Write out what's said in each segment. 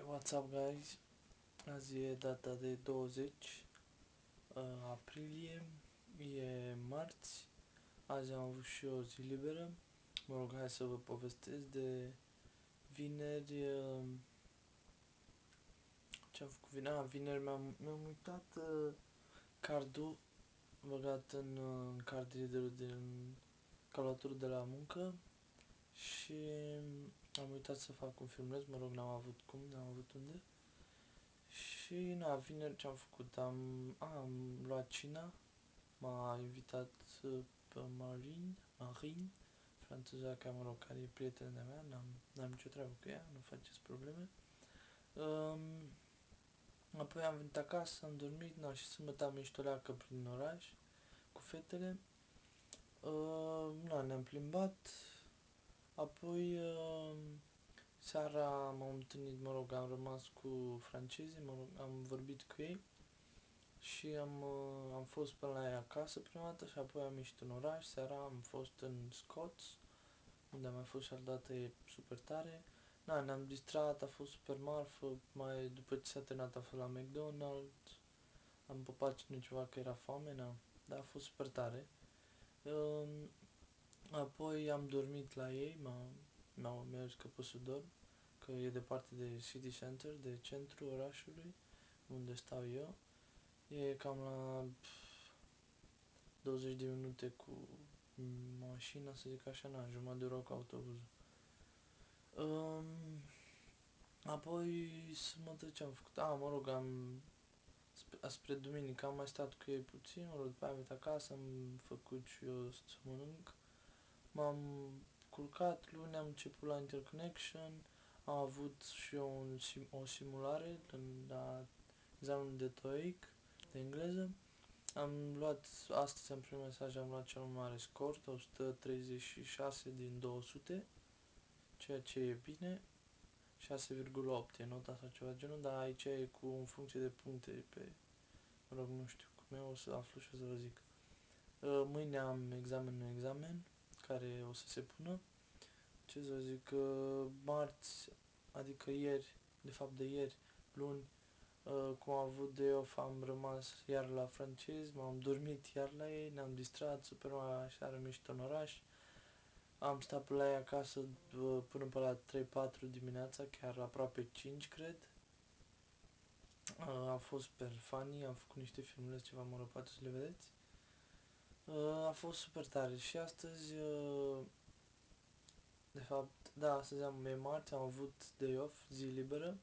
What's up, guys? Azi e data de 20 aprilie, e marți. Azi am avut și o zi liberă. Mă rog, hai să vă povestesc de vineri. Ce am făcut vineri? Vineri mi-am uitat cardul băgat în card reader-ul din calculatorul de la muncă și am uitat să fac un filmuleț. Mă rog, n-am avut cum, n-am avut unde. Și vineri ce am făcut? Am luat cina, m-a invitat pe Marin, franceza care, mă rog, care e prietena de-a mea, n-am nicio treabă cu ea, nu faceți probleme. Apoi am venit acasă, am dormit, și sâmbătă am ieșit o leacă prin oraș cu fetele. Ne-am plimbat, apoi seara m-am întâlnit, mă rog, am rămas cu francezii, mă rog, am vorbit cu ei și am fost până la ea acasă prima dată și apoi am ieșit în oraș. Seara am fost în Scots, unde am mai fost și altă e super tare. Ne-am distrat, a fost super marfă, mai după ce s-a terminat a fost la McDonald's, am pupat ceva că era foame, dar a fost super tare. Apoi am dormit la ei, mi-a scăpat să dorm, că e departe de City Center, de centrul orașului, unde stau eu. E cam la 20 de minute cu mașina, să zic așa, jumătate de oră cu autobuzul. Apoi sâmbătă ce am făcut? Mă rog, spre duminică am mai stat cu ei puțin, mă rog, după aia am venit acasă, am făcut și eu să mănânc. M-am culcat, luni am început la Interconnection, am avut și eu o simulare la examenul de TOEIC, de engleză. Astăzi am primit mesaj, am luat cel mai mare scor, 136 din 200, ceea ce e bine, 6,8 e nota sau ceva genul, dar aici e în funcție de puncte mă rog, nu știu cum e, o să aflu și o să vă zic. Mâine am examen, care o să se pună, ce să zic, marți, adică ieri, de fapt de ieri, luni, cum am avut de off, am rămas iar la francezi, m-am dormit iar la ei, ne-am distrat, super așa, am ieșit în oraș, am stat pe la ei acasă până pe la 3-4 dimineața, chiar aproape 5, cred. A fost super funny, am făcut niște filmulețe, ceva, mă rog, poate să le vedeți. A fost super tare și astăzi, de fapt, astăzi e marți, am avut day off, zi liberă,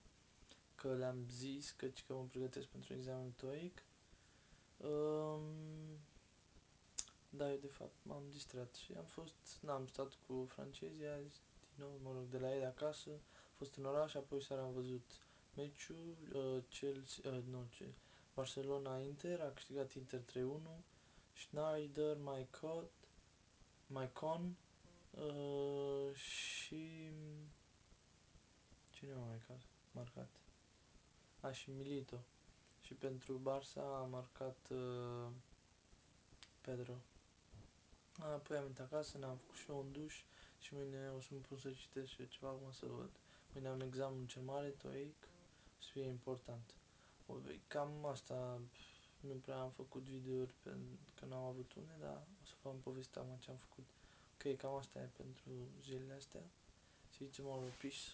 că le-am zis că mă pregătesc pentru examenul TOEIC. Eu de fapt m-am distrat și am stat cu francezii azi, din nou, mă rog, de la ei de acasă, am fost în oraș, apoi seara am văzut meciul, Barcelona-Inter, a câștigat Inter 3-1, Schneider, Maicon, și cine a marcat? Și Milito. Și pentru Barça a marcat Pedro. Apoi am venit acasă, ne-am făcut și eu un duș și mâine o să mă pun să citesc și ceva, acum să văd. Mâine am examenul cel mare, TOEIC, o să fie important. Cam asta, nu prea am făcut videouri că n-am avut unde, dar o să vă povestea ce am făcut. Ok, cam asta e pentru zilele astea. See you tomorrow, peace.